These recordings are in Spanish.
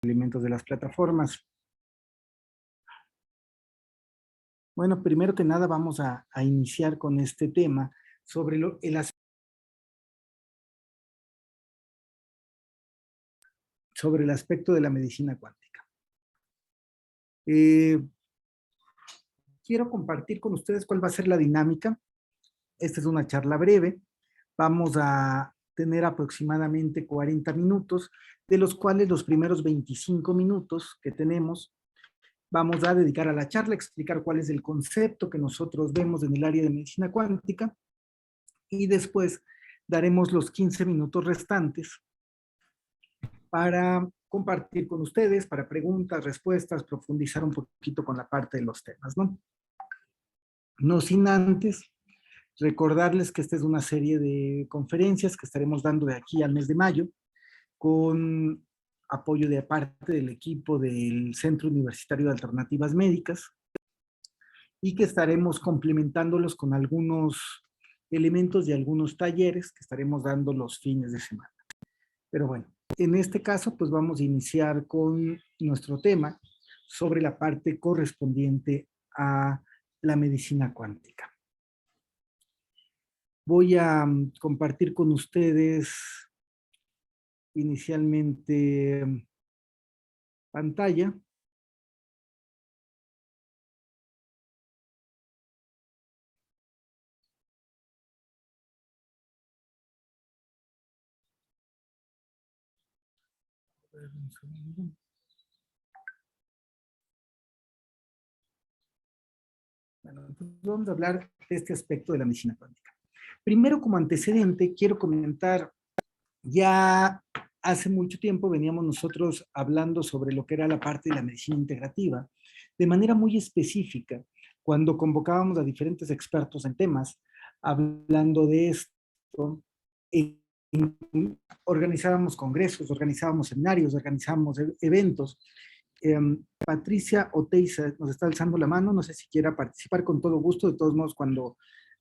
elementos de las plataformas. Bueno, primero que nada vamos a iniciar con este tema sobre el aspecto de la medicina cuántica. Quiero compartir con ustedes cuál va a ser la dinámica. Esta es una charla breve. Vamos a tener aproximadamente 40 minutos, de los cuales los primeros 25 minutos que tenemos vamos a dedicar a la charla, explicar cuál es el concepto que nosotros vemos en el área de medicina cuántica, y después daremos los 15 minutos restantes para compartir con ustedes, para preguntas, respuestas, profundizar un poquito con la parte de los temas, ¿no? No sin antes recordarles que esta es una serie de conferencias que estaremos dando de aquí al mes de mayo, con apoyo de parte del equipo del Centro Universitario de Alternativas Médicas, y que estaremos complementándolos con algunos elementos de algunos talleres que estaremos dando los fines de semana. Pero bueno, en este caso pues vamos a iniciar con nuestro tema sobre la parte correspondiente a la medicina cuántica. Voy a compartir con ustedes inicialmente pantalla. Un segundo. Bueno, entonces vamos a hablar de este aspecto de la medicina cuántica. Primero, como antecedente, quiero comentar, ya hace mucho tiempo veníamos nosotros hablando sobre lo que era la parte de la medicina integrativa, de manera muy específica, cuando convocábamos a diferentes expertos en temas, hablando de esto, organizábamos congresos, organizábamos seminarios, organizábamos eventos. Patricia Oteiza nos está alzando la mano, no sé si quiera participar, con todo gusto. De todos modos,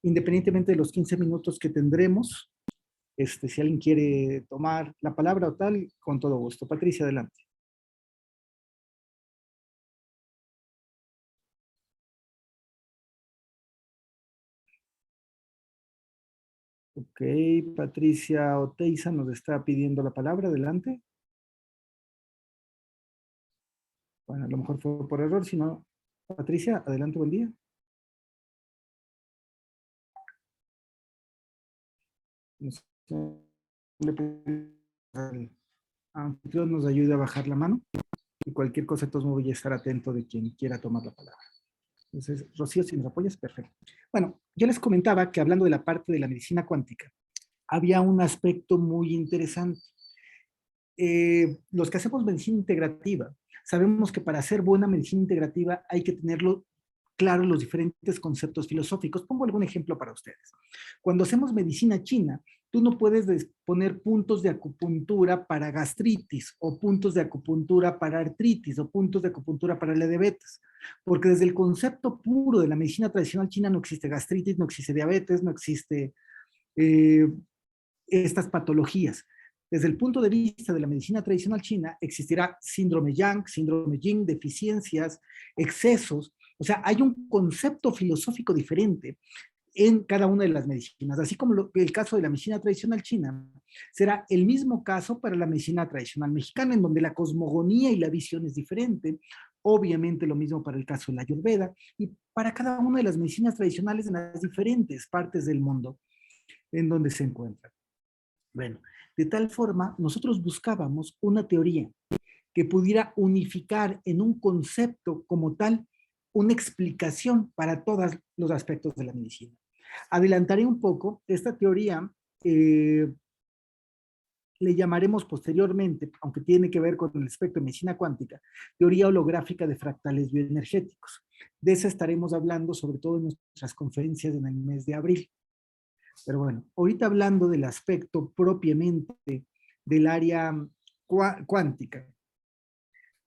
independientemente de los 15 minutos que tendremos, si alguien quiere tomar la palabra o tal, con todo gusto. Patricia, adelante. Ok, Patricia Oteiza nos está pidiendo la palabra, adelante. Bueno, a lo mejor fue por error, si no, Patricia, adelante, buen día. El anfitrión nos ayude a bajar la mano, y cualquier cosa, entonces me voy a estar atento de quien quiera tomar la palabra. Entonces, Rocío, si nos apoyas, perfecto. Bueno, yo les comentaba que hablando de la parte de la medicina cuántica, había un aspecto muy interesante. Los que hacemos medicina integrativa, sabemos que para hacer buena medicina integrativa hay que tenerlo claro los diferentes conceptos filosóficos. Pongo algún ejemplo para ustedes. Cuando hacemos medicina china, tú no puedes poner puntos de acupuntura para gastritis, o puntos de acupuntura para artritis, o puntos de acupuntura para la diabetes, porque desde el concepto puro de la medicina tradicional china no existe gastritis, no existe diabetes, no existe estas patologías. Desde el punto de vista de la medicina tradicional china, existirá síndrome Yang, síndrome Yin, deficiencias, excesos. O sea, hay un concepto filosófico diferente en cada una de las medicinas. Así como el caso de la medicina tradicional china, será el mismo caso para la medicina tradicional mexicana, en donde la cosmogonía y la visión es diferente. Obviamente lo mismo para el caso de la Ayurveda, y para cada una de las medicinas tradicionales en las diferentes partes del mundo en donde se encuentran. Bueno, de tal forma, nosotros buscábamos una teoría que pudiera unificar en un concepto como tal una explicación para todos los aspectos de la medicina. Adelantaré un poco, esta teoría le llamaremos posteriormente, aunque tiene que ver con el aspecto de medicina cuántica, teoría holográfica de fractales bioenergéticos. De esa estaremos hablando sobre todo en nuestras conferencias en el mes de abril. Pero bueno, ahorita hablando del aspecto propiamente del área cuántica,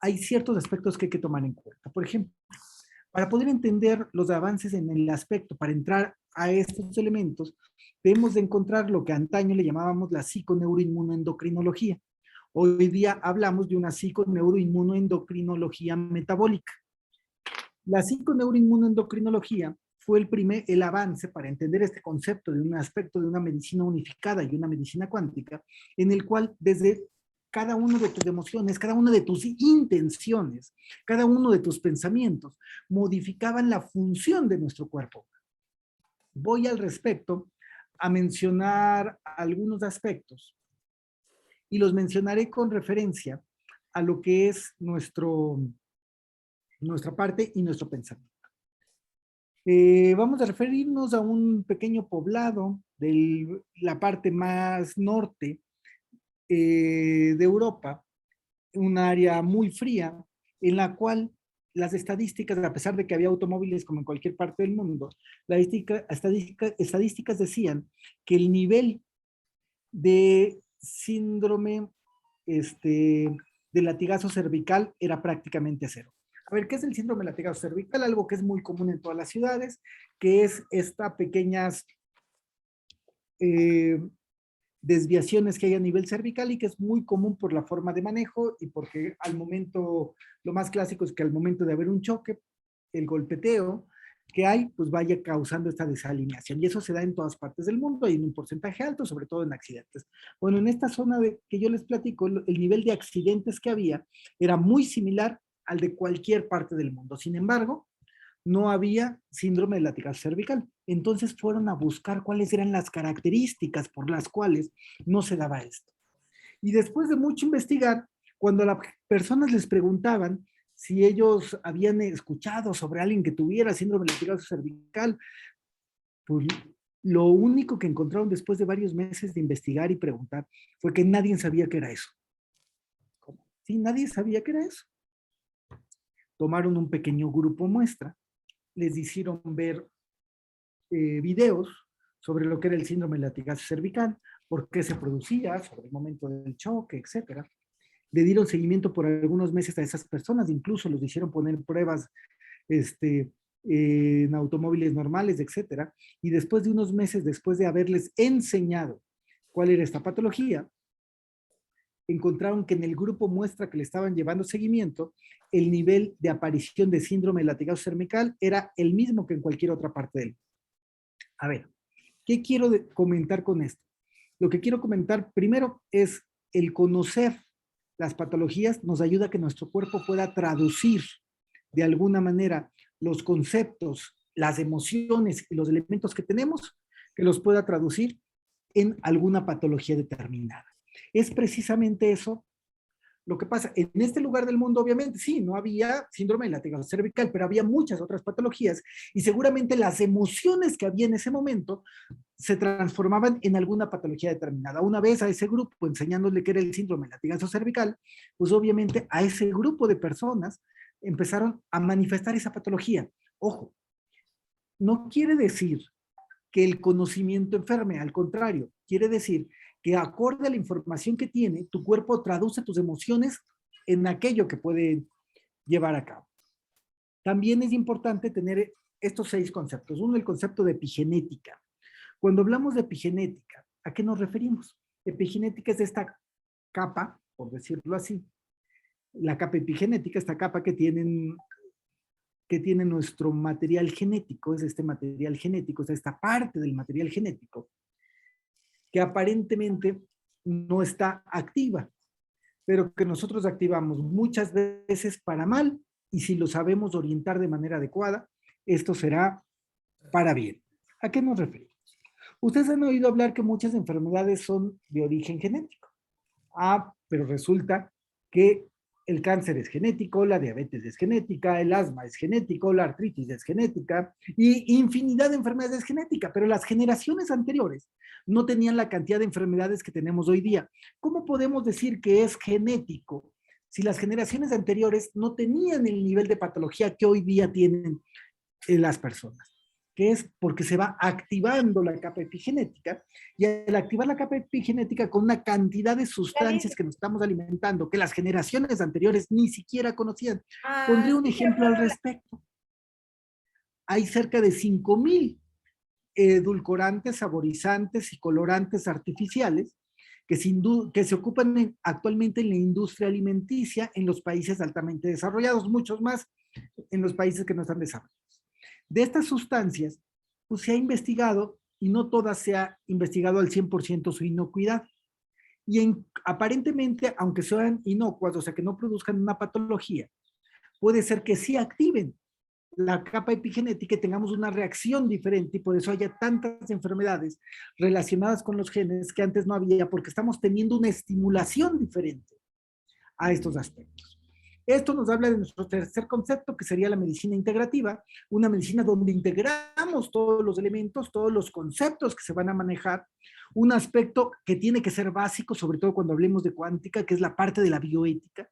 hay ciertos aspectos que hay que tomar en cuenta. Por ejemplo, para poder entender los avances en el aspecto, para entrar a estos elementos, debemos de encontrar lo que antaño le llamábamos la psiconeuroinmunoendocrinología, Hoy día hablamos de una psiconeuroinmunoendocrinología metabólica. La psiconeuroinmunoendocrinología fue el avance para entender este concepto de un aspecto de una medicina unificada y una medicina cuántica, en el cual desde cada una de tus emociones, cada una de tus intenciones, cada uno de tus pensamientos, modificaban la función de nuestro cuerpo. Voy al respecto a mencionar algunos aspectos y los mencionaré con referencia a lo que es nuestra parte y nuestro pensamiento. Vamos a referirnos a un pequeño poblado de la parte más norte de Europa, un área muy fría, en la cual las estadísticas, a pesar de que había automóviles como en cualquier parte del mundo, las estadísticas decían que el nivel de síndrome de latigazo cervical era prácticamente cero. A ver, ¿qué es el síndrome de latigazo cervical? Algo que es muy común en todas las ciudades, que es esta pequeñas eh, desviaciones que hay a nivel cervical y que es muy común por la forma de manejo y porque al momento, lo más clásico es que al momento de haber un choque, el golpeteo que hay, pues vaya causando esta desalineación. Y eso se da en todas partes del mundo y en un porcentaje alto, sobre todo en accidentes. Bueno, en esta zona que yo les platico, el nivel de accidentes que había era muy similar al de cualquier parte del mundo. Sin embargo, no había síndrome de latigazo cervical. Entonces fueron a buscar cuáles eran las características por las cuales no se daba esto. Y después de mucho investigar, cuando las personas les preguntaban si ellos habían escuchado sobre alguien que tuviera síndrome de latigazo cervical, pues lo único que encontraron después de varios meses de investigar y preguntar fue que nadie sabía qué era eso. ¿Cómo? Sí, nadie sabía qué era eso. Tomaron un pequeño grupo muestra, les hicieron ver videos sobre lo que era el síndrome de latigazo cervical, por qué se producía, sobre el momento del choque, etcétera. Le dieron seguimiento por algunos meses a esas personas, incluso los hicieron poner pruebas en automóviles normales, etcétera. Y después de unos meses, después de haberles enseñado cuál era esta patología, encontraron que en el grupo muestra que le estaban llevando seguimiento, el nivel de aparición de síndrome de latigazo cervical era el mismo que en cualquier otra parte del mundo. A ver, ¿qué quiero comentar con esto? Lo que quiero comentar primero es el conocer las patologías nos ayuda a que nuestro cuerpo pueda traducir de alguna manera los conceptos, las emociones y los elementos que tenemos, que los pueda traducir en alguna patología determinada. Es precisamente eso lo que pasa. En este lugar del mundo, obviamente, sí, no había síndrome de latigazo cervical, pero había muchas otras patologías y seguramente las emociones que había en ese momento se transformaban en alguna patología determinada. Una vez a ese grupo enseñándole qué era el síndrome de latigazo cervical, pues obviamente a ese grupo de personas empezaron a manifestar esa patología. Ojo, no quiere decir que el conocimiento enferme, al contrario, quiere decir que acorde a la información que tiene, tu cuerpo traduce tus emociones en aquello que puede llevar a cabo. También es importante tener estos 6 conceptos. Uno, el concepto de epigenética. Cuando hablamos de epigenética, ¿a qué nos referimos? Epigenética es esta capa, por decirlo así, la capa epigenética, esta capa que tiene nuestro material genético, es este material genético, es esta parte del material genético, que aparentemente no está activa, pero que nosotros activamos muchas veces para mal, y si lo sabemos orientar de manera adecuada, esto será para bien. ¿A qué nos referimos? Ustedes han oído hablar que muchas enfermedades son de origen genético. Ah, pero resulta que el cáncer es genético, la diabetes es genética, el asma es genético, la artritis es genética y infinidad de enfermedades es genética, pero las generaciones anteriores no tenían la cantidad de enfermedades que tenemos hoy día. ¿Cómo podemos decir que es genético si las generaciones anteriores no tenían el nivel de patología que hoy día tienen las personas? Que es porque se va activando la capa epigenética, y al activar la capa epigenética con una cantidad de sustancias que nos estamos alimentando, que las generaciones anteriores ni siquiera conocían. Pondré un ejemplo al respecto. Hay cerca de 5,000 edulcorantes, saborizantes y colorantes artificiales que se ocupan actualmente en la industria alimenticia en los países altamente desarrollados, muchos más en los países que no están desarrollados. De estas sustancias, pues se ha investigado, y no todas se ha investigado al 100% su inocuidad. Y aparentemente, aunque sean inocuas, o sea, que no produzcan una patología, puede ser que sí activen la capa epigenética y tengamos una reacción diferente y por eso haya tantas enfermedades relacionadas con los genes que antes no había, porque estamos teniendo una estimulación diferente a estos aspectos. Esto nos habla de nuestro tercer concepto, que sería la medicina integrativa, una medicina donde integramos todos los elementos, todos los conceptos que se van a manejar, un aspecto que tiene que ser básico, sobre todo cuando hablemos de cuántica, que es la parte de la bioética,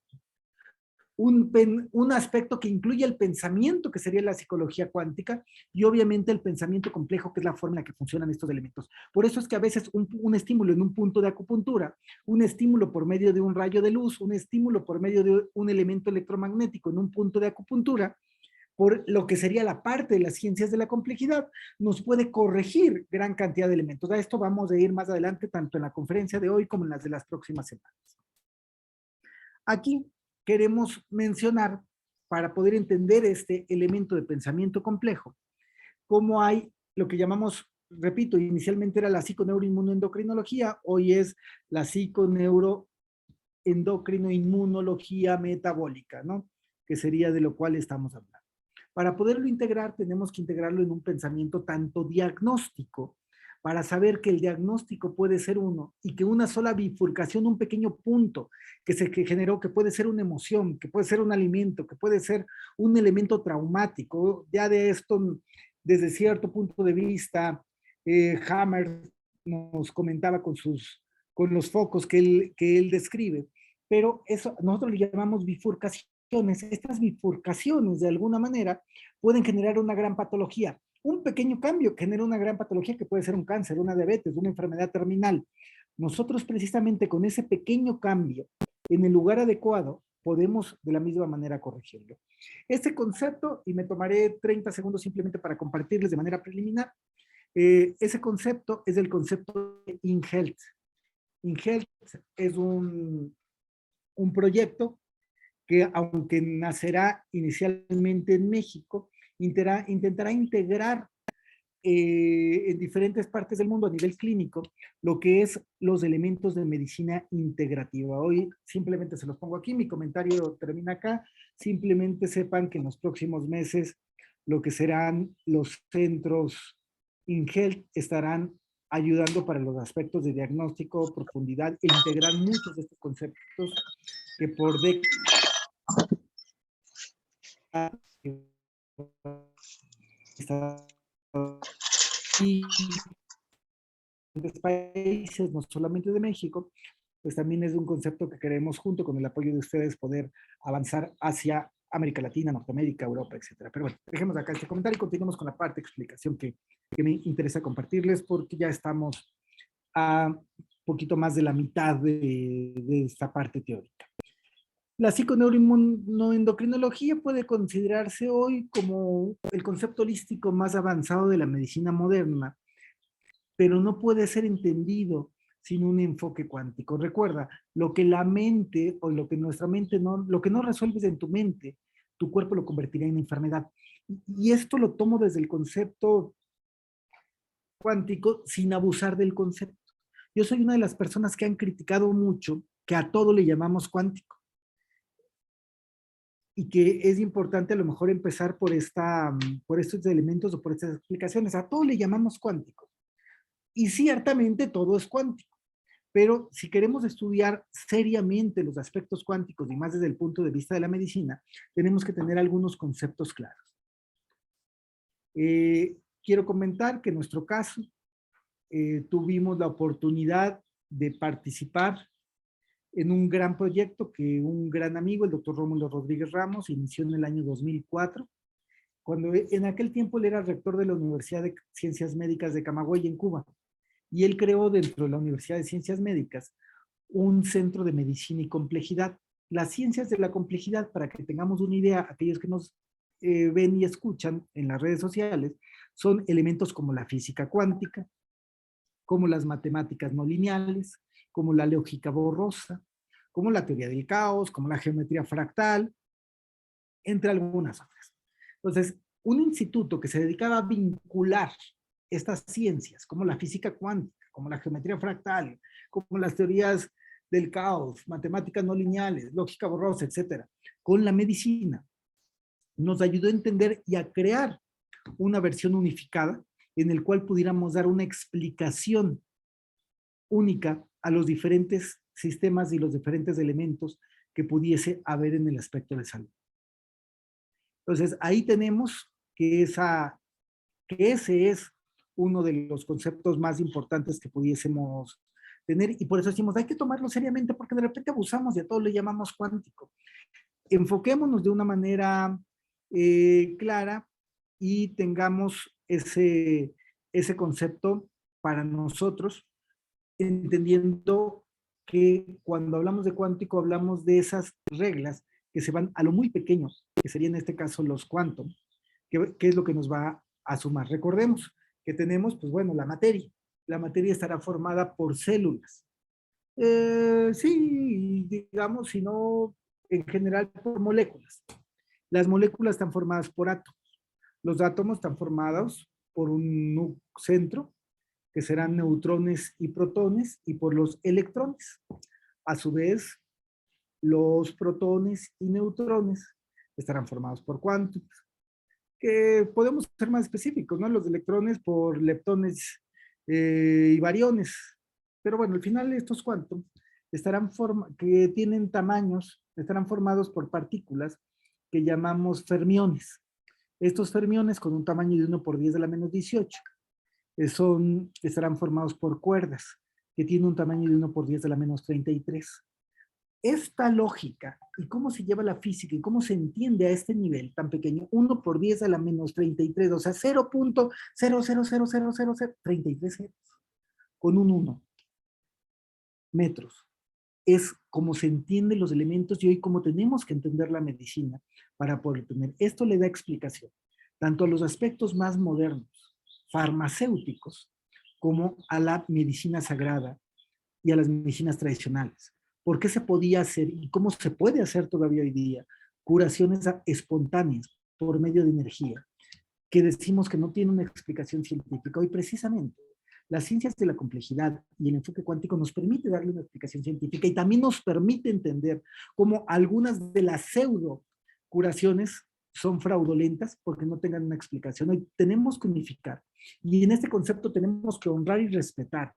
un aspecto que incluye el pensamiento, que sería la psicología cuántica, y obviamente el pensamiento complejo, que es la forma en la que funcionan estos elementos. Por eso es que a veces un estímulo en un punto de acupuntura, un estímulo por medio de un rayo de luz, un estímulo por medio de un elemento electromagnético en un punto de acupuntura, por lo que sería la parte de las ciencias de la complejidad, nos puede corregir gran cantidad de elementos. A esto vamos a ir más adelante, tanto en la conferencia de hoy como en las de las próximas semanas. Aquí queremos mencionar, para poder entender este elemento de pensamiento complejo, cómo hay lo que llamamos, repito, inicialmente era la psiconeuroinmunoendocrinología, hoy es la psiconeuroendocrinoinmunología metabólica, ¿no? Que sería de lo cual estamos hablando. Para poderlo integrar, tenemos que integrarlo en un pensamiento tanto diagnóstico, para saber que el diagnóstico puede ser uno y que una sola bifurcación, un pequeño punto que se generó, que puede ser una emoción, que puede ser un alimento, que puede ser un elemento traumático, ya de esto, desde cierto punto de vista, Hammer nos comentaba con los focos que él describe, pero eso nosotros le llamamos bifurcaciones. Estas bifurcaciones, de alguna manera, pueden generar una gran patología. Un pequeño cambio genera una gran patología que puede ser un cáncer, una diabetes, una enfermedad terminal. Nosotros precisamente con ese pequeño cambio en el lugar adecuado podemos de la misma manera corregirlo. Este concepto, y me tomaré 30 segundos simplemente para compartirles de manera preliminar, ese concepto es el concepto de InHealth. InHealth es un proyecto que, aunque nacerá inicialmente en México, intentará integrar en diferentes partes del mundo a nivel clínico lo que es los elementos de medicina integrativa. Hoy simplemente se los pongo aquí, mi comentario termina acá. Simplemente sepan que en los próximos meses lo que serán los centros InHealth estarán ayudando para los aspectos de diagnóstico, profundidad e integrar muchos de estos conceptos que por décadas y países, no solamente de México, pues también es un concepto que queremos, junto con el apoyo de ustedes, poder avanzar hacia América Latina, Norteamérica, Europa, etcétera. Pero bueno, dejemos acá este comentario y continuemos con la parte de explicación que me interesa compartirles, porque ya estamos a un poquito más de la mitad de esta parte teórica. La psiconeuroendocrinología puede considerarse hoy como el concepto holístico más avanzado de la medicina moderna, pero no puede ser entendido sin un enfoque cuántico. Recuerda, lo que la mente o lo que nuestra mente no, lo que no resuelves en tu mente, tu cuerpo lo convertirá en enfermedad. Y esto lo tomo desde el concepto cuántico sin abusar del concepto. Yo soy una de las personas que han criticado mucho que a todo le llamamos cuántico. Y que es importante a lo mejor empezar por estos elementos o por estas explicaciones. A todo le llamamos cuántico. Y ciertamente todo es cuántico. Pero si queremos estudiar seriamente los aspectos cuánticos y más desde el punto de vista de la medicina, tenemos que tener algunos conceptos claros. Quiero comentar que en nuestro caso tuvimos la oportunidad de participar en un gran proyecto que un gran amigo, el doctor Rómulo Rodríguez Ramos, inició en el año 2004, cuando en aquel tiempo él era rector de la Universidad de Ciencias Médicas de Camagüey en Cuba. Y él creó dentro de la Universidad de Ciencias Médicas un centro de medicina y complejidad. Las ciencias de la complejidad, para que tengamos una idea, aquellos que nos ven y escuchan en las redes sociales, son elementos como la física cuántica, como las matemáticas no lineales, como la lógica borrosa, como la teoría del caos, como la geometría fractal, entre algunas otras. Entonces, un instituto que se dedicaba a vincular estas ciencias, como la física cuántica, como la geometría fractal, como las teorías del caos, matemáticas no lineales, lógica borrosa, etcétera, con la medicina, nos ayudó a entender y a crear una versión unificada en el cual pudiéramos dar una explicación única a los diferentes sistemas y los diferentes elementos que pudiese haber en el aspecto de salud. Entonces, ahí tenemos que ese es uno de los conceptos más importantes que pudiésemos tener, y por eso decimos, hay que tomarlo seriamente, porque de repente abusamos y a todo le llamamos cuántico. Enfoquémonos de una manera clara y tengamos ese concepto para nosotros, entendiendo que cuando hablamos de cuántico hablamos de esas reglas que se van a lo muy pequeño, que sería en este caso los quantum, que es lo que nos va a sumar. Recordemos que tenemos, pues bueno, la materia. La materia estará formada por células. Sí, digamos, si no, en general por moléculas. Las moléculas están formadas por átomos. Los átomos están formados por un centro, que serán neutrones y protones, y por los electrones. A su vez, los protones y neutrones estarán formados por quantum, que podemos ser más específicos, ¿no? Los electrones por leptones y variones. Pero bueno, al final estos quantum que tienen tamaños, estarán formados por partículas que llamamos fermiones. Estos fermiones con un tamaño de 1 por 10 a la menos 18 estarán formados por cuerdas que tienen un tamaño de 1 por 10 a la menos 33. Esta lógica y cómo se lleva la física y cómo se entiende a este nivel tan pequeño, 1 por 10 a la menos 33, o sea, 0.0000033 ceros, con un 1 metros. Es como se entienden los elementos y hoy como tenemos que entender la medicina para poder tener. Esto le da explicación tanto a los aspectos más modernos, farmacéuticos, como a la medicina sagrada y a las medicinas tradicionales. ¿Por qué se podía hacer y cómo se puede hacer todavía hoy día curaciones espontáneas por medio de energía, que decimos que no tiene una explicación científica? Hoy precisamente las ciencias de la complejidad y el enfoque cuántico nos permite darle una explicación científica y también nos permite entender cómo algunas de las pseudo curaciones son fraudulentas porque no tengan una explicación. Hoy tenemos que unificar y en este concepto tenemos que honrar y respetar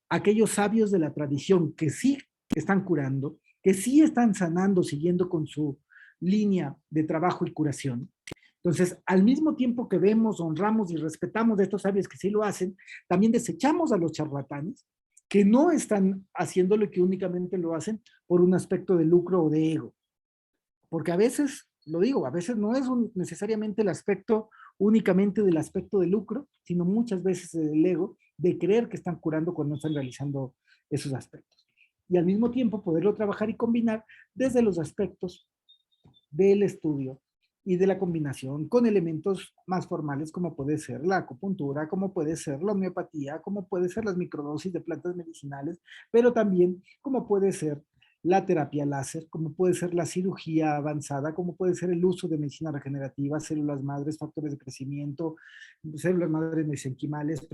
a aquellos sabios de la tradición que sí están curando, que sí están sanando siguiendo con su línea de trabajo y curación. Entonces, al mismo tiempo que vemos, honramos y respetamos a estos sabios que sí lo hacen, también desechamos a los charlatanes que no están haciendo lo que únicamente lo hacen por un aspecto de lucro o de ego. Porque a veces, lo digo, a veces no es necesariamente el aspecto únicamente del aspecto de lucro, sino muchas veces del ego, de creer que están curando cuando no están realizando esos aspectos. Y al mismo tiempo poderlo trabajar y combinar desde los aspectos del estudio y de la combinación con elementos más formales como puede ser la acupuntura, como puede ser la homeopatía, como puede ser las microdosis de plantas medicinales, pero también como puede ser la terapia láser, como puede ser la cirugía avanzada, como puede ser el uso de medicina regenerativa, células madres, factores de crecimiento, células madres mesenquimales,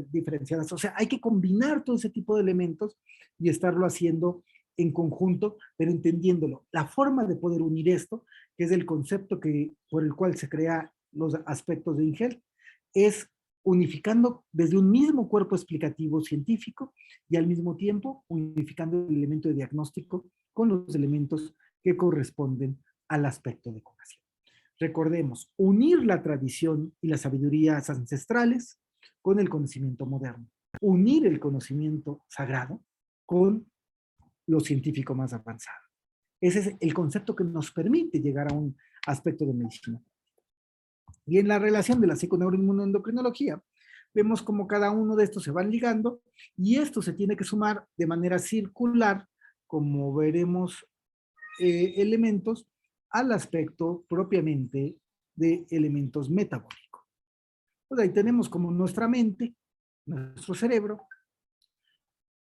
diferenciadas. O sea, hay que combinar todo ese tipo de elementos y estarlo haciendo en conjunto, pero entendiéndolo. La forma de poder unir esto, que es el concepto por el cual se crea los aspectos de INGEL, es unificando desde un mismo cuerpo explicativo científico y al mismo tiempo unificando el elemento de diagnóstico con los elementos que corresponden al aspecto de curación. Recordemos, unir la tradición y las sabidurías ancestrales con el conocimiento moderno. Unir el conocimiento sagrado con lo científico más avanzado. Ese es el concepto que nos permite llegar a un aspecto de medicina. Y en la relación de la psiconeuroinmunoendocrinología, vemos cómo cada uno de estos se van ligando y esto se tiene que sumar de manera circular, como veremos elementos, al aspecto propiamente de elementos metabólicos. Pues ahí tenemos como nuestra mente, nuestro cerebro,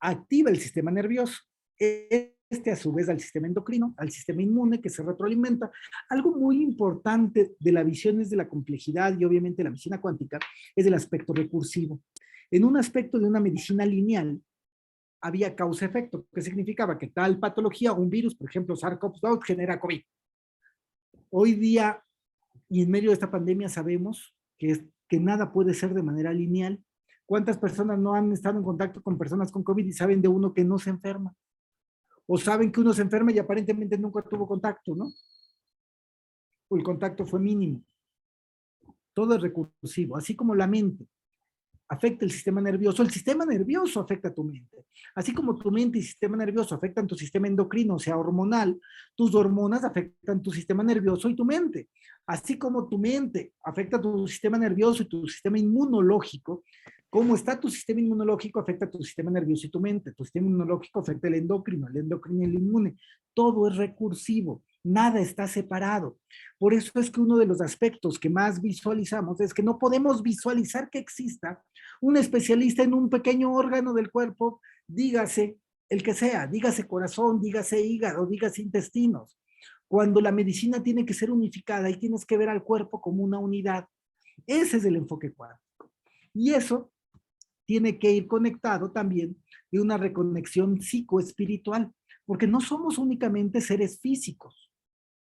activa el sistema nervioso. Este a su vez al sistema endocrino, al sistema inmune que se retroalimenta. Algo muy importante de la visión es de la complejidad y obviamente la medicina cuántica es el aspecto recursivo. En un aspecto de una medicina lineal había causa-efecto, que significaba que tal patología, un virus, por ejemplo, SARS-CoV-2 genera COVID. Hoy día, y en medio de esta pandemia, sabemos que nada puede ser de manera lineal. ¿Cuántas personas no han estado en contacto con personas con COVID y saben de uno que no se enferma? O saben que uno se enferma y aparentemente nunca tuvo contacto, ¿no? O el contacto fue mínimo. Todo es recursivo, así como la mente afecta el sistema nervioso afecta a tu mente. Así como tu mente y sistema nervioso afectan tu sistema endocrino, o sea, hormonal, tus hormonas afectan tu sistema nervioso y tu mente. Así como tu mente afecta tu sistema nervioso y tu sistema inmunológico, cómo está tu sistema inmunológico afecta tu sistema nervioso y tu mente. Tu sistema inmunológico afecta el endocrino y el inmune. Todo es recursivo, nada está separado. Por eso es que uno de los aspectos que más visualizamos es que no podemos visualizar que exista un especialista en un pequeño órgano del cuerpo, dígase el que sea, dígase corazón, dígase hígado, dígase intestinos, cuando la medicina tiene que ser unificada y tienes que ver al cuerpo como una unidad. Ese es el enfoque cuántico. Y eso tiene que ir conectado también de una reconexión psicoespiritual, porque no somos únicamente seres físicos,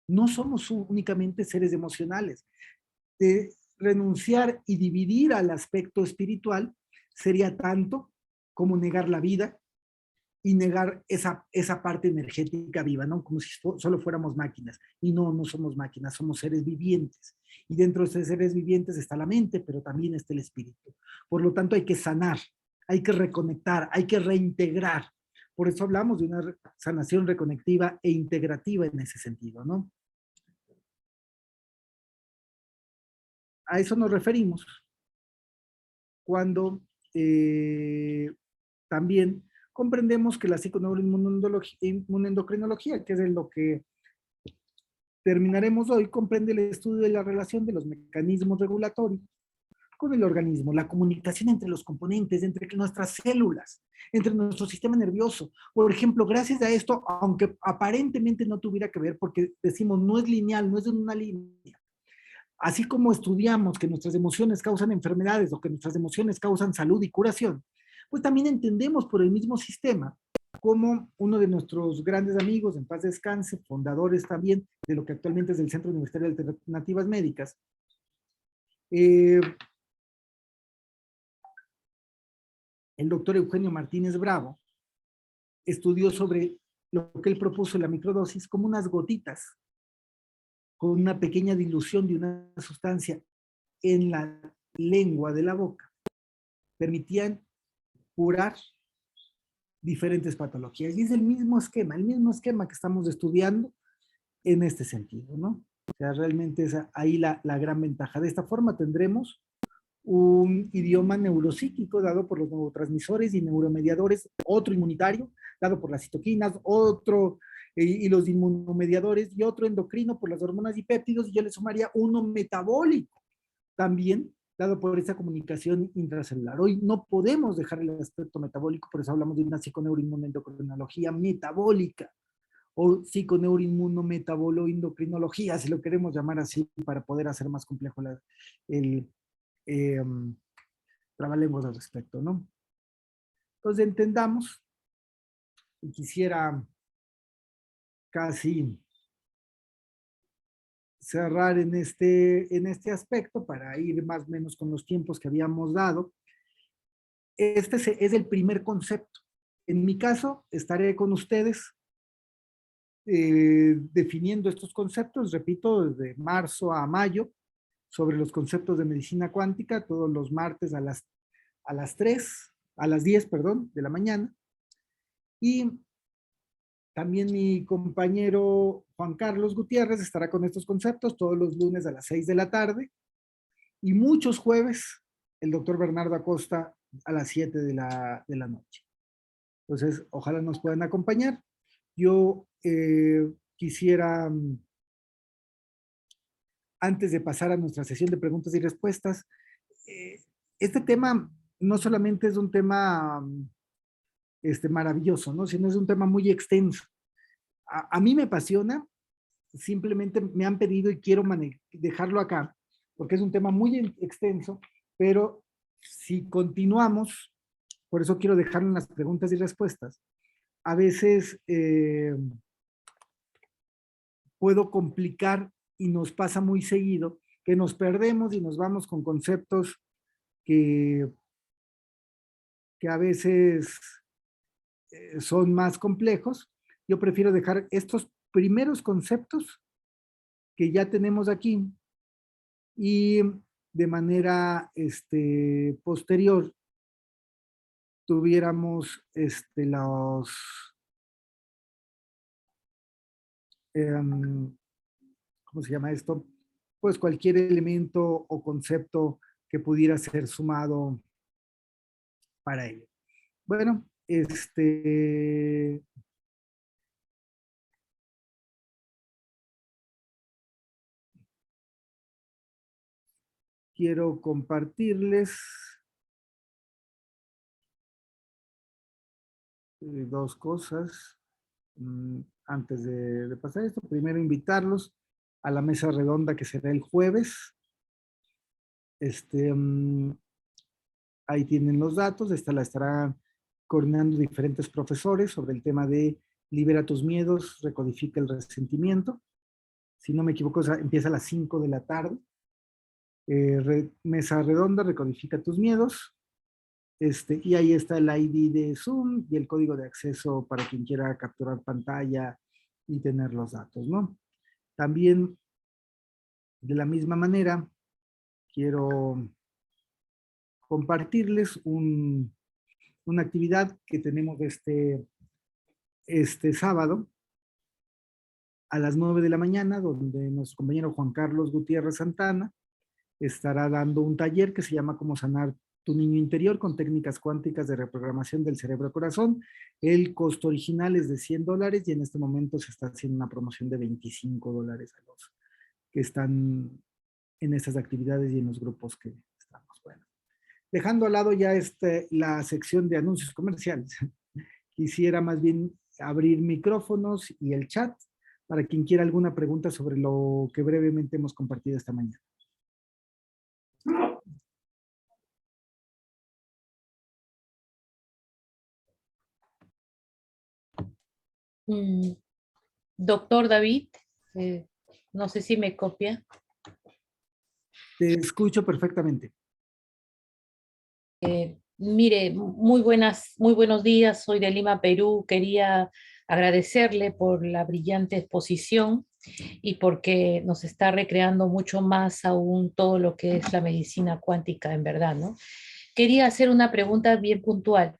no somos únicamente seres emocionales. De renunciar y dividir al aspecto espiritual sería tanto como negar la vida y negar esa parte energética viva, ¿no? Como si solo fuéramos máquinas. Y no, no somos máquinas, somos seres vivientes. Y dentro de esos seres vivientes está la mente, pero también está el espíritu. Por lo tanto, hay que sanar, hay que reconectar, hay que reintegrar. Por eso hablamos de una sanación reconectiva e integrativa en ese sentido, ¿no? A eso nos referimos cuando también comprendemos que la psiconeuroinmunendocrinología, que es en lo que terminaremos hoy, comprende el estudio de la relación de los mecanismos regulatorios con el organismo, la comunicación entre los componentes, entre nuestras células, entre nuestro sistema nervioso. Por ejemplo, gracias a esto, aunque aparentemente no tuviera que ver, porque decimos no es lineal, no es en una línea, así como estudiamos que nuestras emociones causan enfermedades o que nuestras emociones causan salud y curación, pues también entendemos por el mismo sistema como uno de nuestros grandes amigos, en paz descanse, fundadores también de lo que actualmente es el Centro Universitario de Alternativas Médicas, el doctor Eugenio Martínez Bravo, estudió sobre lo que él propuso, la microdosis, como unas gotitas con una pequeña dilución de una sustancia en la lengua de la boca, permitían curar diferentes patologías. Y es el mismo esquema que estamos estudiando en este sentido, ¿no? O sea, realmente es ahí la gran ventaja. De esta forma tendremos un idioma neuropsíquico dado por los neurotransmisores y neuromediadores, otro inmunitario dado por las citoquinas, otro y los inmunomediadores y otro endocrino por las hormonas y péptidos, y yo le sumaría uno metabólico también dado por esa comunicación intracelular. Hoy no podemos dejar el aspecto metabólico, por eso hablamos de una psiconeuroinmunendocrinología metabólica o psiconeuroinmunometaboloendocrinología, si lo queremos llamar así, para poder hacer más complejo el eh, trabalenguas al respecto, ¿no? Entonces entendamos, y quisiera casi cerrar en este aspecto para ir más o menos con los tiempos que habíamos dado. Este es el primer concepto. En mi caso, estaré con ustedes definiendo estos conceptos, repito, desde marzo a mayo, sobre los conceptos de medicina cuántica, todos los martes a las 10, perdón, de la mañana. Y también mi compañero Juan Carlos Gutiérrez estará con estos conceptos todos los lunes a las 6 de la tarde y muchos jueves el doctor Bernardo Acosta a las 7 de la noche. Entonces, ojalá nos puedan acompañar. Yo quisiera, antes de pasar a nuestra sesión de preguntas y respuestas, este tema no solamente es un tema maravilloso, ¿no? Si no es un tema muy extenso. A mí me apasiona, simplemente me han pedido y quiero dejarlo acá, porque es un tema muy extenso, pero si continuamos, por eso quiero dejarlo en las preguntas y respuestas, a veces puedo complicar y nos pasa muy seguido que nos perdemos y nos vamos con conceptos que, que a veces son más complejos. Yo prefiero dejar estos primeros conceptos que ya tenemos aquí y de manera posterior tuviéramos ¿cómo se llama esto? Pues cualquier elemento o concepto que pudiera ser sumado para ello. Bueno, quiero compartirles dos cosas antes de pasar esto. Primero, invitarlos a la mesa redonda que será el jueves. Ahí tienen los datos. Esta la estarán coordinando diferentes profesores sobre el tema de libera tus miedos, recodifica el resentimiento. Si no me equivoco, empieza a las 5 de la tarde. Mesa redonda, recodifica tus miedos. Y ahí está el ID de Zoom y el código de acceso para quien quiera capturar pantalla y tener los datos, ¿no? También, de la misma manera, quiero compartirles una actividad que tenemos este sábado a las 9 de la mañana, donde nuestro compañero Juan Carlos Gutiérrez Santana estará dando un taller que se llama Cómo sanar tu niño interior con técnicas cuánticas de reprogramación del cerebro-corazón. El costo original es de $100 y en este momento se está haciendo una promoción de $25 a los que están en estas actividades y en los grupos que estamos. Bueno, dejando al lado ya la sección de anuncios comerciales, quisiera más bien abrir micrófonos y el chat para quien quiera alguna pregunta sobre lo que brevemente hemos compartido esta mañana. Doctor David, no sé si me copia. Te escucho perfectamente. Mire, muy buenos días, soy de Lima, Perú. Quería agradecerle por la brillante exposición y porque nos está recreando mucho más aún todo lo que es la medicina cuántica, en verdad, ¿no? Quería hacer una pregunta bien puntual.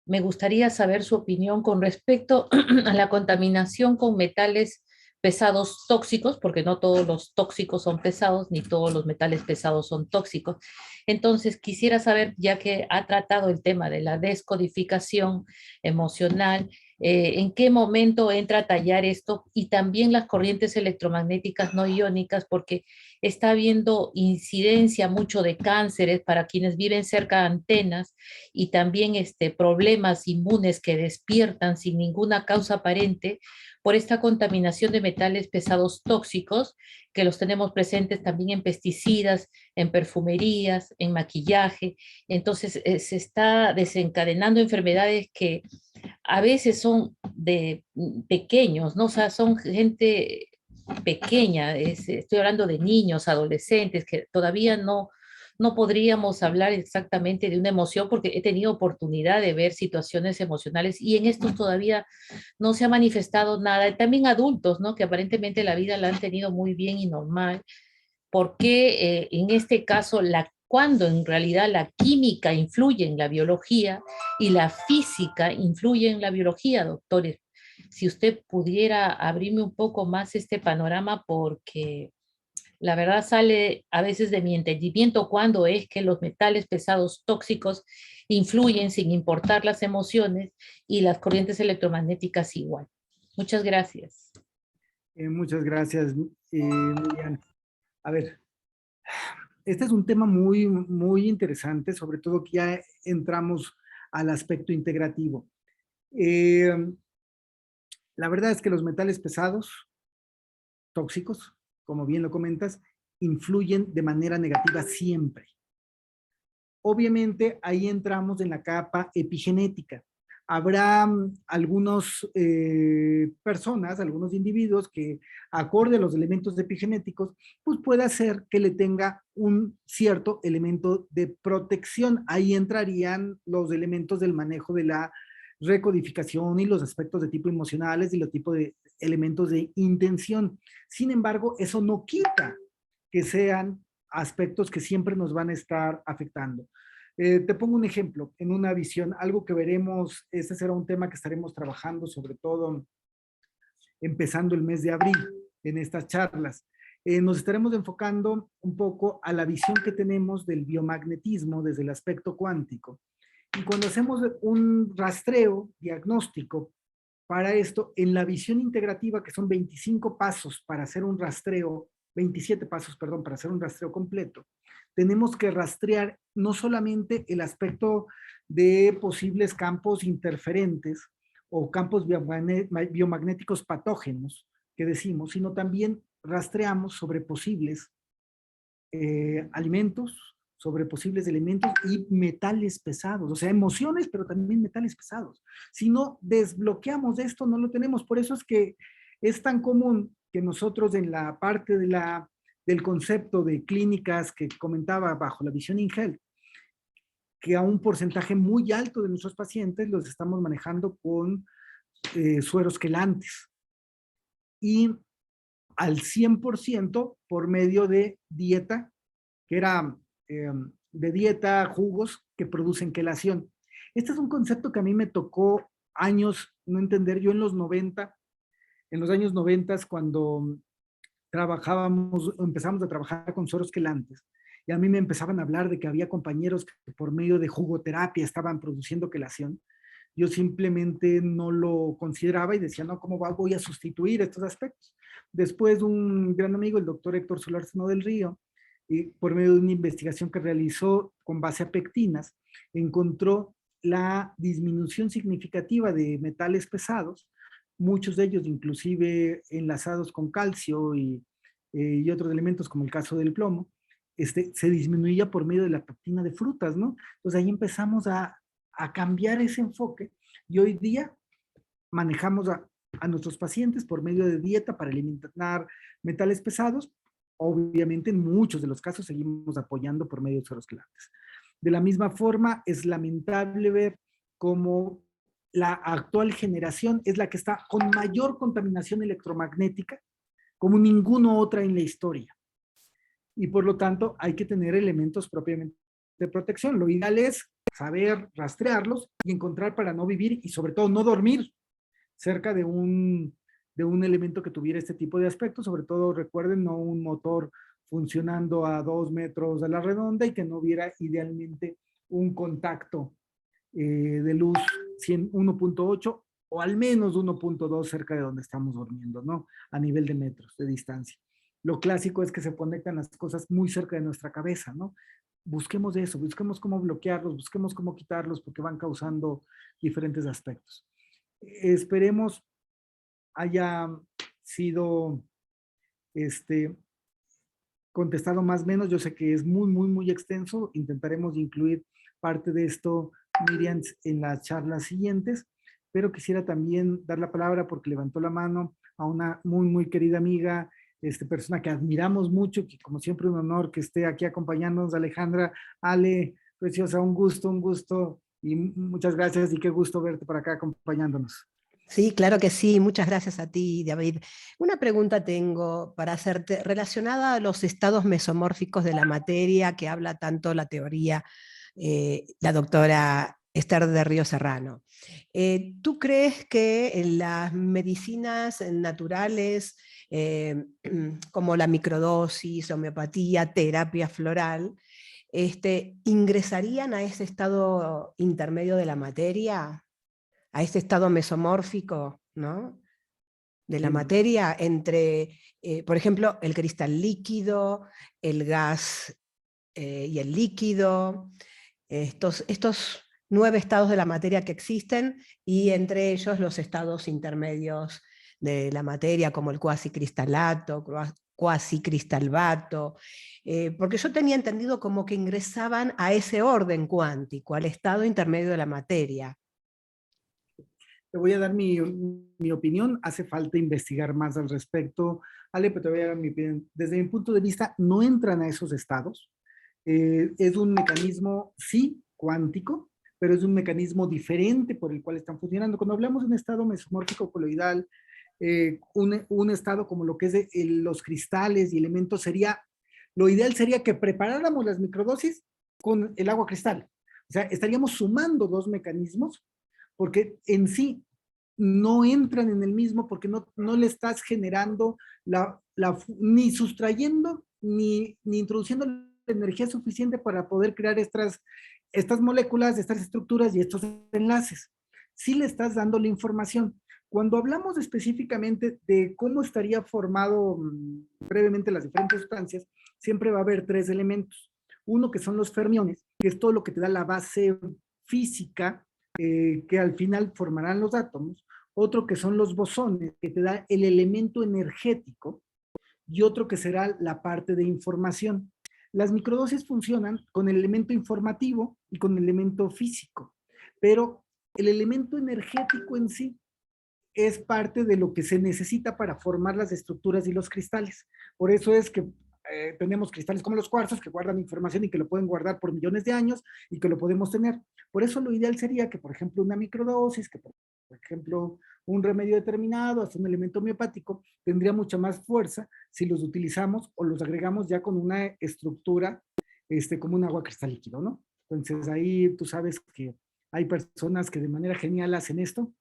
Me gustaría saber su opinión con respecto a la contaminación con metales pesados tóxicos, porque no todos los tóxicos son pesados, ni todos los metales pesados son tóxicos. Entonces, quisiera saber, ya que ha tratado el tema de la descodificación emocional, ¿en qué momento entra a tallar esto? Y también las corrientes electromagnéticas no iónicas, porque está habiendo incidencia mucho de cánceres para quienes viven cerca de antenas y también problemas inmunes que despiertan sin ninguna causa aparente por esta contaminación de metales pesados tóxicos que los tenemos presentes también en pesticidas, en perfumerías, en maquillaje. Entonces se está desencadenando enfermedades que a veces son de pequeños, ¿no? O sea, son gente pequeña, estoy hablando de niños, adolescentes, que todavía no podríamos hablar exactamente de una emoción porque he tenido oportunidad de ver situaciones emocionales y en estos todavía no se ha manifestado nada. También adultos, ¿no? Que aparentemente la vida la han tenido muy bien y normal. ¿Por qué en este caso cuando en realidad la química influye en la biología y la física influye en la biología, doctores? Si usted pudiera abrirme un poco más este panorama, porque la verdad sale a veces de mi entendimiento cuando es que los metales pesados tóxicos influyen sin importar las emociones y las corrientes electromagnéticas igual. Muchas gracias. Muchas gracias, Miriam. A ver, este es un tema muy, muy interesante, sobre todo que ya entramos al aspecto integrativo. La verdad es que los metales pesados, tóxicos, como bien lo comentas, influyen de manera negativa siempre. Obviamente ahí entramos en la capa epigenética. Habrá algunas personas, algunos individuos que, acorde a los elementos epigenéticos, pues puede hacer que le tenga un cierto elemento de protección. Ahí entrarían los elementos del manejo de la recodificación y los aspectos de tipo emocionales y los tipos de elementos de intención. Sin embargo, eso no quita que sean aspectos que siempre nos van a estar afectando. Te pongo un ejemplo, en una visión, algo que veremos, este será un tema que estaremos trabajando, sobre todo empezando el mes de abril, en estas charlas. Nos estaremos enfocando un poco a la visión que tenemos del biomagnetismo desde el aspecto cuántico. Y cuando hacemos un rastreo diagnóstico para esto, en la visión integrativa, que son 25 pasos para hacer un rastreo, 27 pasos, perdón, para hacer un rastreo completo, tenemos que rastrear no solamente el aspecto de posibles campos interferentes o campos biomagnéticos patógenos que decimos, sino también rastreamos sobre posibles alimentos, sobre posibles elementos y metales pesados, o sea, emociones, pero también metales pesados. Si no desbloqueamos esto, no lo tenemos. Por eso es que es tan común que nosotros en la parte del concepto de clínicas que comentaba bajo la visión InHealth, que a un porcentaje muy alto de nuestros pacientes los estamos manejando con sueros quelantes y al 100% por medio de dieta, que era de dieta, jugos que producen quelación. Este es un concepto que a mí me tocó años no entender. Yo en los 90, en los años 90, cuando empezamos a trabajar con sueros quelantes, y a mí me empezaban a hablar de que había compañeros que por medio de jugoterapia estaban produciendo quelación. Yo simplemente no lo consideraba y decía, no, ¿cómo voy a sustituir estos aspectos? Después un gran amigo, el doctor Héctor Solarzano del Río, y por medio de una investigación que realizó con base a pectinas, encontró la disminución significativa de metales pesados, muchos de ellos inclusive enlazados con calcio y otros elementos como el caso del plomo, se disminuía por medio de la pectina de frutas, ¿no? Entonces ahí empezamos a cambiar ese enfoque y hoy día manejamos a nuestros pacientes por medio de dieta para eliminar metales pesados. Obviamente en muchos de los casos seguimos apoyando por medio de sueros quelantes. De la misma forma, es lamentable ver cómo la actual generación es la que está con mayor contaminación electromagnética como ninguna otra en la historia. Y por lo tanto hay que tener elementos propiamente de protección. Lo ideal es saber rastrearlos y encontrar para no vivir y sobre todo no dormir cerca de un elemento que tuviera este tipo de aspectos. Sobre todo recuerden, no un motor funcionando a 2 metros a la redonda y que no hubiera idealmente un contacto de luz 1.8 o al menos 1.2 cerca de donde estamos durmiendo, ¿no? A nivel de metros de distancia. Lo clásico es que se conectan las cosas muy cerca de nuestra cabeza, ¿no? Busquemos eso, busquemos cómo bloquearlos, busquemos cómo quitarlos porque van causando diferentes aspectos. Esperemos haya sido contestado más o menos. Yo sé que es muy extenso. Intentaremos incluir parte de esto, Miriam, en las charlas siguientes, pero quisiera también dar la palabra porque levantó la mano a una muy querida amiga, persona que admiramos mucho, que como siempre un honor que esté aquí acompañándonos, Alejandra. Ale, preciosa, un gusto y muchas gracias y qué gusto verte por acá acompañándonos. Sí, claro que sí. Muchas gracias a ti, David. Una pregunta tengo para hacerte relacionada a los estados mesomórficos de la materia que habla tanto la teoría, la doctora Esther de Río Serrano. ¿Tú crees que en las medicinas naturales, como la microdosis, homeopatía, terapia floral, ingresarían a ese estado intermedio de la materia? A ese estado mesomórfico, ¿no? De la materia entre, por ejemplo, el cristal líquido, el gas y el líquido, estos 9 estados de la materia que existen, y entre ellos los estados intermedios de la materia, como el cuasicristalato, cuasicristalbato, porque yo tenía entendido como que ingresaban a ese orden cuántico, al estado intermedio de la materia. Te voy a dar mi opinión, hace falta investigar más al respecto, Ale, pero te voy a dar mi opinión. Desde mi punto de vista, no entran a esos estados. Es un mecanismo, sí, cuántico, pero es un mecanismo diferente por el cual están funcionando. Cuando hablamos de un estado mesomórfico coloidal, un estado como lo que es los cristales y elementos sería, lo ideal sería que preparáramos las microdosis con el agua cristal. O sea, estaríamos sumando dos mecanismos porque en sí no entran en el mismo porque no le estás generando ni sustrayendo ni introduciendo la energía suficiente para poder crear estas moléculas, estas estructuras y estos enlaces. Sí le estás dando la información. Cuando hablamos específicamente de cómo estaría formado brevemente las diferentes sustancias, siempre va a haber tres elementos. Uno que son los fermiones, que es todo lo que te da la base física, que al final formarán los átomos. Otro que son los bosones, que te da el elemento energético, y otro que será la parte de información. Las microdosis funcionan con el elemento informativo y con el elemento físico, pero el elemento energético en sí es parte de lo que se necesita para formar las estructuras y los cristales. Por eso es que tenemos cristales como los cuarzos que guardan información y que lo pueden guardar por millones de años y que lo podemos tener. Por eso lo ideal sería que, por ejemplo, una microdosis, que por ejemplo un remedio determinado, hasta un elemento homeopático, tendría mucha más fuerza si los utilizamos o los agregamos ya con una estructura como un agua cristal líquido, ¿no? Entonces ahí tú sabes que hay personas que de manera genial hacen esto,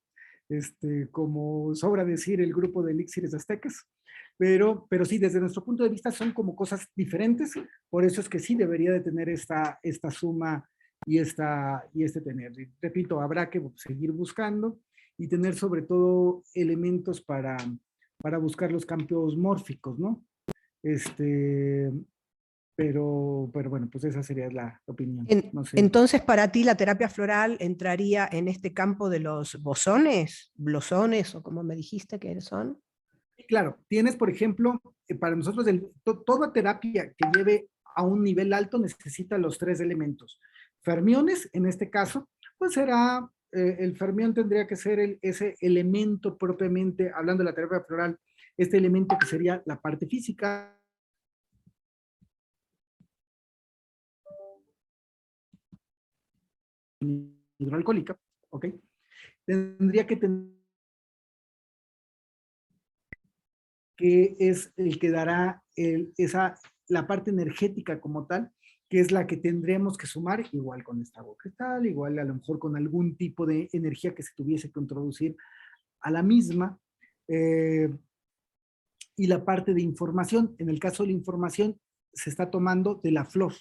como sobra decir el grupo de elixires aztecas, pero sí, desde nuestro punto de vista son como cosas diferentes, por eso es que sí debería de tener esta suma y tener. Y repito, habrá que seguir buscando y tener sobre todo elementos para buscar los campos mórficos, ¿no? Pero bueno, pues esa sería la opinión. No sé. Entonces, para ti la terapia floral entraría en este campo de los bosones, blosones, o como me dijiste que son. Claro, tienes, por ejemplo, para nosotros, toda terapia que lleve a un nivel alto necesita los tres elementos. Fermiones, en este caso, pues será, el fermión tendría que ser ese elemento propiamente, hablando de la terapia floral, este elemento que sería la parte física, hidroalcohólica, ¿ok? Tendría que tener, que es el que dará la parte energética como tal, que es la que tendremos que sumar, igual con esta agua cristal, igual a lo mejor con algún tipo de energía que se tuviese que introducir a la misma, y la parte de información. En el caso de la información, se está tomando de la flor,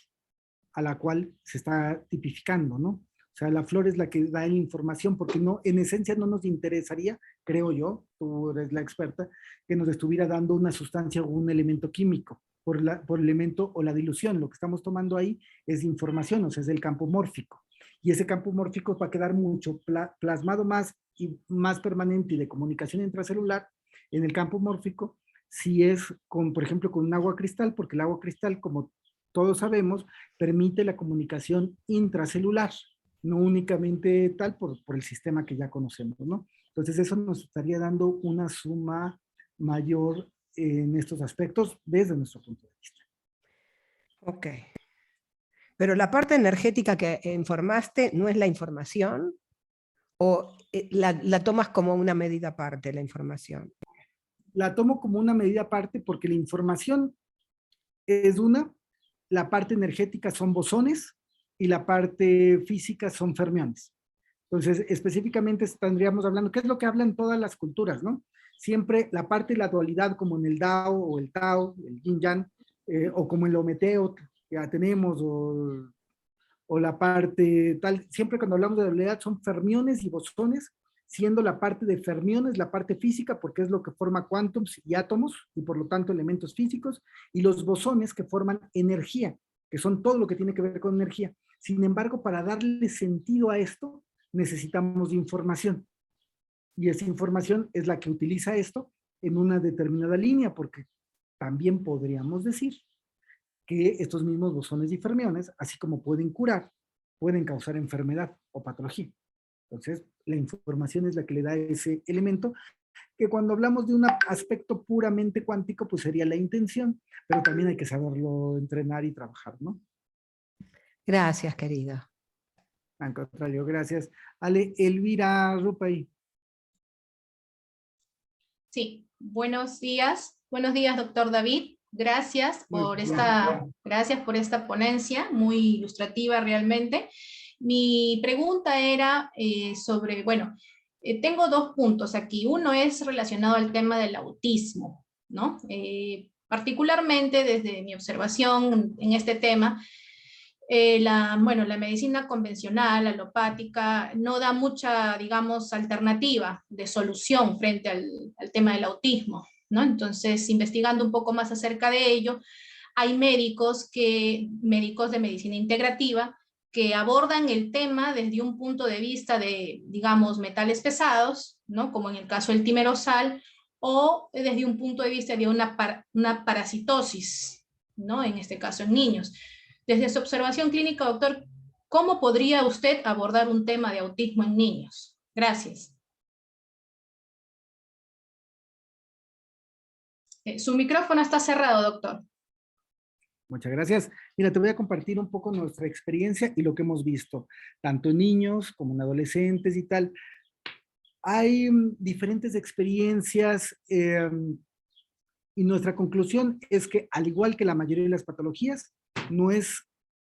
a la cual se está tipificando, ¿no? O sea, la flor es la que da la información, porque no, en esencia no nos interesaría, creo yo, tú eres la experta, que nos estuviera dando una sustancia o un elemento químico por el elemento o la dilución. Lo que estamos tomando ahí es información, o sea, es el campo mórfico. Y ese campo mórfico va a quedar mucho plasmado más y más permanente y de comunicación intracelular en el campo mórfico, si es con, por ejemplo, con un agua cristal, porque el agua cristal, como todos sabemos, permite la comunicación intracelular, no únicamente tal por el sistema que ya conocemos, ¿no? Entonces eso nos estaría dando una suma mayor en estos aspectos desde nuestro punto de vista. Ok. Pero la parte energética que informaste no es la información, o la tomas como una medida aparte, la información. La tomo como una medida aparte porque la información es la parte energética son bosones y la parte física son fermiones. Entonces, específicamente estaríamos hablando, ¿qué es lo que hablan todas las culturas, no? Siempre la parte de la dualidad, como en el Dao o el Tao, el Yin Yang, o como en lo Ometeo que ya tenemos, o la parte tal, siempre cuando hablamos de dualidad son fermiones y bosones, siendo la parte de fermiones la parte física, porque es lo que forma cuántums y átomos, y por lo tanto elementos físicos, y los bosones que forman energía, que son todo lo que tiene que ver con energía. Sin embargo, para darle sentido a esto, necesitamos información. Y esa información es la que utiliza esto en una determinada línea, porque también podríamos decir que estos mismos bosones y fermiones, así como pueden curar, pueden causar enfermedad o patología. Entonces, la información es la que le da ese elemento, que cuando hablamos de un aspecto puramente cuántico, pues sería la intención, pero también hay que saberlo entrenar y trabajar, ¿no? Gracias, querida. Al contrario, gracias. Ale, Elvira Rupay. Sí, buenos días. Buenos días, doctor David. Gracias por esta ponencia, muy ilustrativa realmente. Mi pregunta era sobre, bueno, tengo dos puntos aquí. Uno es relacionado al tema del autismo, ¿no? Particularmente desde mi observación en este tema, la medicina convencional, alopática, no da mucha, digamos, alternativa de solución frente al tema del autismo, ¿no? Entonces, investigando un poco más acerca de ello, hay médicos de medicina integrativa que abordan el tema desde un punto de vista de, digamos, metales pesados, ¿no? Como en el caso del timerosal, o desde un punto de vista de una parasitosis, ¿no? En este caso en niños. Desde su observación clínica, doctor, ¿cómo podría usted abordar un tema de autismo en niños? Gracias. Su micrófono está cerrado, doctor. Muchas gracias. Mira, te voy a compartir un poco nuestra experiencia y lo que hemos visto, tanto en niños como en adolescentes y tal. Hay diferentes experiencias y nuestra conclusión es que, al igual que la mayoría de las patologías, no es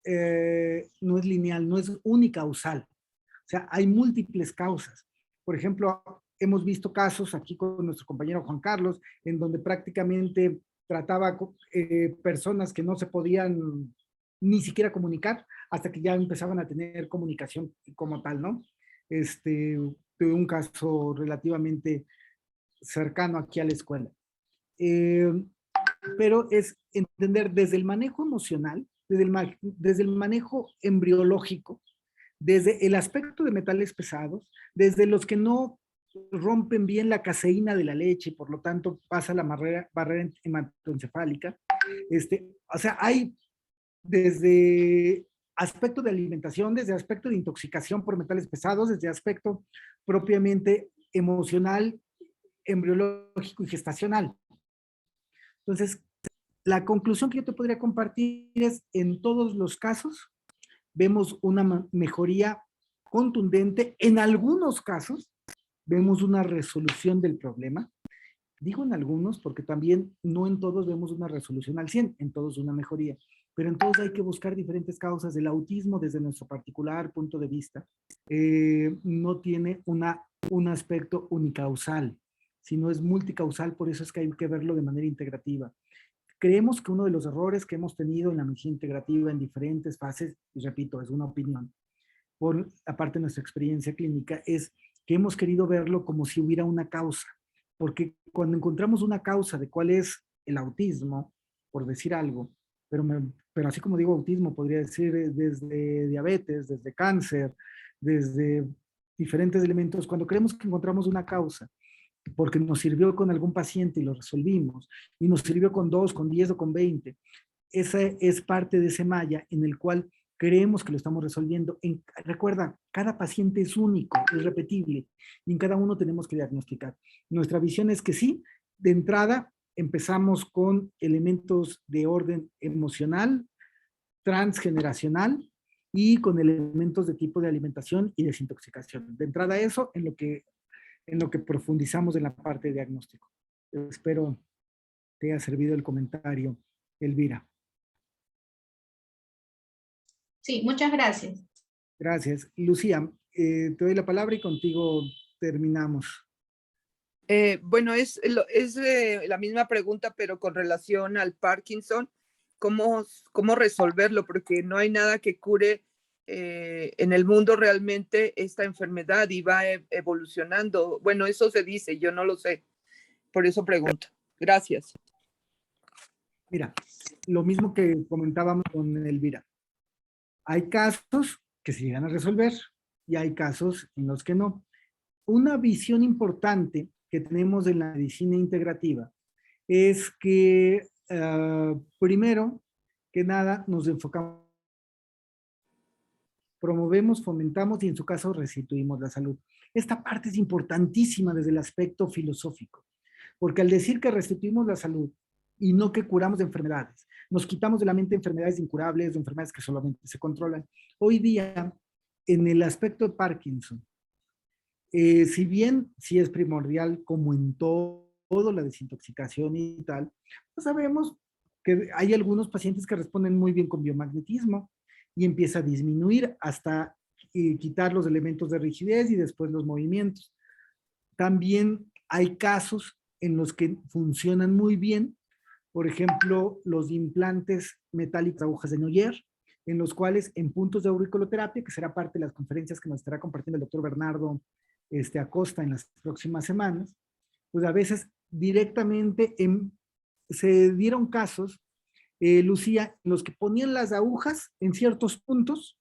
lineal, no es unicausal. O sea, hay múltiples causas. Por ejemplo, hemos visto casos aquí con nuestro compañero Juan Carlos, en donde prácticamente trataba personas que no se podían ni siquiera comunicar hasta que ya empezaban a tener comunicación como tal, ¿no? Tuve un caso relativamente cercano aquí a la escuela. Pero es entender desde el manejo emocional, desde el manejo embriológico, desde el aspecto de metales pesados, desde los que no rompen bien la caseína de la leche y por lo tanto pasa la barrera hematoencefálica. O sea, hay desde aspecto de alimentación, desde aspecto de intoxicación por metales pesados, desde aspecto propiamente emocional, embriológico y gestacional. Entonces, la conclusión que yo te podría compartir es, en todos los casos, vemos una mejoría contundente. En algunos casos, vemos una resolución del problema. Digo en algunos porque también no en todos vemos una resolución al 100, en todos una mejoría. Pero en todos hay que buscar diferentes causas. El autismo, desde nuestro particular punto de vista, no tiene un aspecto unicausal, sino es multicausal, por eso es que hay que verlo de manera integrativa. Creemos que uno de los errores que hemos tenido en la medicina integrativa en diferentes fases, y repito, es una opinión, por aparte de nuestra experiencia clínica, es que hemos querido verlo como si hubiera una causa, porque cuando encontramos una causa de cuál es el autismo, por decir algo, pero así como digo autismo, podría decir desde diabetes, desde cáncer, desde diferentes elementos, cuando creemos que encontramos una causa, porque nos sirvió con algún paciente y lo resolvimos, y nos sirvió con 2, con 10 o con 20. Esa es parte de ese malla en el cual creemos que lo estamos resolviendo. Recuerda, cada paciente es único, es repetible, y en cada uno tenemos que diagnosticar. Nuestra visión es que sí, de entrada empezamos con elementos de orden emocional, transgeneracional, y con elementos de tipo de alimentación y desintoxicación. De entrada eso, en lo que profundizamos en la parte de diagnóstico. Espero te haya servido el comentario, Elvira. Sí, muchas gracias. Gracias. Lucía, te doy la palabra y contigo terminamos. Bueno, es la misma pregunta, pero con relación al Parkinson, ¿cómo resolverlo? Porque no hay nada que cure en el mundo realmente esta enfermedad y va evolucionando. Bueno, eso se dice, yo no lo sé. Por eso pregunto. Gracias. Mira, lo mismo que comentábamos con Elvira. Hay casos que se llegan a resolver y hay casos en los que no. Una visión importante que tenemos en la medicina integrativa es que, primero que nada, nos enfocamos, promovemos, fomentamos y en su caso restituimos la salud. Esta parte es importantísima desde el aspecto filosófico, porque al decir que restituimos la salud y no que curamos enfermedades, nos quitamos de la mente enfermedades incurables o enfermedades que solamente se controlan. Hoy día, en el aspecto de Parkinson, si bien sí es primordial, como en todo la desintoxicación y tal, pues sabemos que hay algunos pacientes que responden muy bien con biomagnetismo y empieza a disminuir hasta quitar los elementos de rigidez y después los movimientos. También hay casos en los que funcionan muy bien, por ejemplo, los implantes metálicos, agujas de Noyer, en los cuales en puntos de auriculoterapia, que será parte de las conferencias que nos estará compartiendo el doctor Bernardo Acosta en las próximas semanas, pues a veces directamente se dieron casos, Lucía, en los que ponían las agujas en ciertos puntos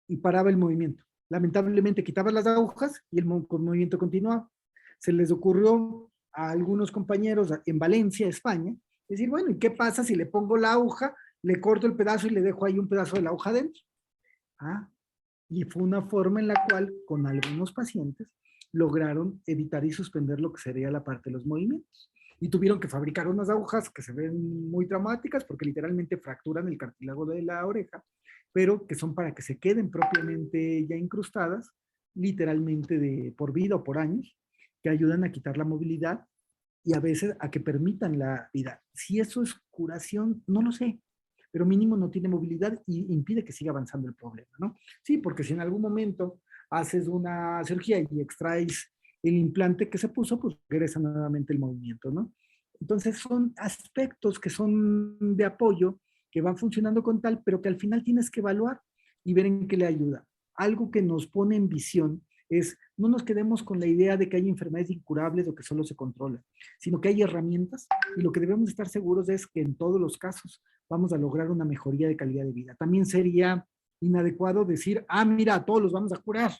y paraba el movimiento. Lamentablemente quitaban las agujas y el movimiento continuaba. Se les ocurrió a algunos compañeros en Valencia, España, decir, bueno, ¿y qué pasa si le pongo la aguja, le corto el pedazo y le dejo ahí un pedazo de la aguja dentro? Y fue una forma en la cual con algunos pacientes lograron evitar y suspender lo que sería la parte de los movimientos. Y tuvieron que fabricar unas agujas que se ven muy traumáticas porque literalmente fracturan el cartílago de la oreja, pero que son para que se queden propiamente ya incrustadas, literalmente por vida o por años, que ayudan a quitar la movilidad y a veces a que permitan la vida. Si eso es curación, no lo sé, pero mínimo no tiene movilidad y impide que siga avanzando el problema, ¿no? Sí, porque si en algún momento haces una cirugía y extraes el implante que se puso, pues regresa nuevamente el movimiento, ¿no? Entonces son aspectos que son de apoyo, que van funcionando con tal, pero que al final tienes que evaluar y ver en qué le ayuda. Algo que nos pone en visión es, no nos quedemos con la idea de que hay enfermedades incurables o que solo se controlan, sino que hay herramientas y lo que debemos estar seguros es que en todos los casos vamos a lograr una mejoría de calidad de vida. También sería inadecuado decir, mira, a todos los vamos a curar.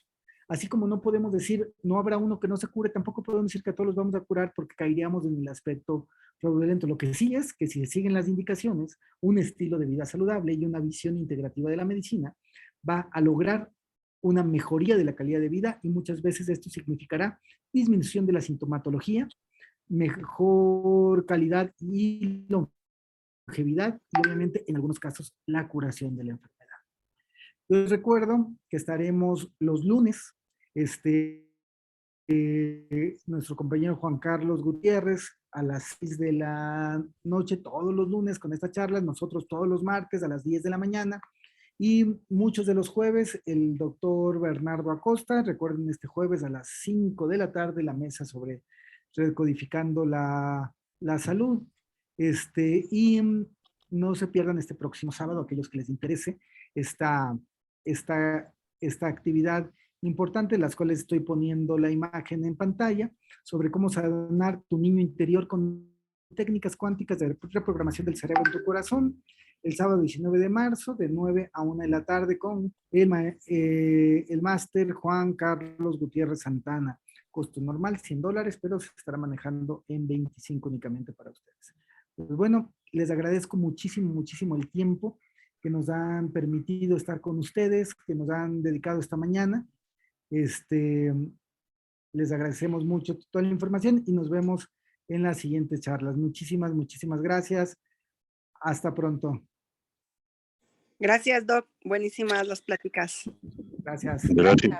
Así como no podemos decir, no habrá uno que no se cure, tampoco podemos decir que a todos los vamos a curar porque caeríamos en el aspecto fraudulento. Lo que sí es que si se siguen las indicaciones, un estilo de vida saludable y una visión integrativa de la medicina va a lograr una mejoría de la calidad de vida y muchas veces esto significará disminución de la sintomatología, mejor calidad y longevidad y obviamente en algunos casos la curación de la enfermedad. Les recuerdo que estaremos los lunes, nuestro compañero Juan Carlos Gutiérrez a las 6 de la noche todos los lunes con esta charla, nosotros todos los martes a las 10 de la mañana y muchos de los jueves el doctor Bernardo Acosta, recuerden este jueves a las 5 de la tarde la mesa sobre recodificando la salud, y no se pierdan este próximo sábado, aquellos que les interese esta actividad importante, las cuales estoy poniendo la imagen en pantalla, sobre cómo sanar tu niño interior con técnicas cuánticas de reprogramación del cerebro en tu corazón, el sábado 19 de marzo, de 9 a 1 de la tarde, con el máster Juan Carlos Gutiérrez Santana. Costo normal, $100, pero se estará manejando en 25 únicamente para ustedes. Pues bueno, les agradezco muchísimo, muchísimo el tiempo que nos han permitido estar con ustedes, que nos han dedicado esta mañana. Les agradecemos mucho toda la información y nos vemos en las siguientes charlas. Muchísimas, muchísimas gracias. Hasta pronto. Gracias, Doc. Buenísimas las pláticas. Gracias. Gracias.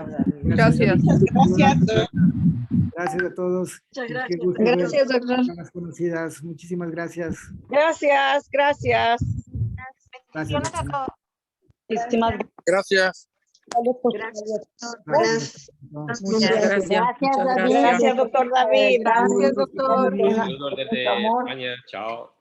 Gracias a todos. Muchas gracias. Gracias, doctor. Las conocidas. Muchísimas gracias. Gracias. Gracias. Gracias. Muchas gracias. Gracias, doctor David. Gracias, doctor. Saludos desde España. Chao.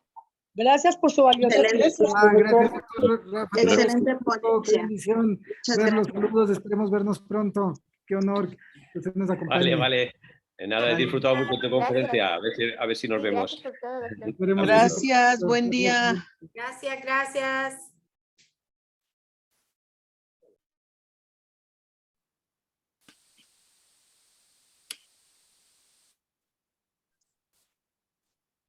Gracias por su valioso tiempo. Gracias, doctor Rafa. Excelente Qué bendición verlos. Saludos. Esperemos vernos pronto. Qué honor que usted nos acompañe. Vale. Nada, he disfrutado mucho de tu conferencia. A ver si nos vemos. Esperemos Gracias, buen día. Gracias.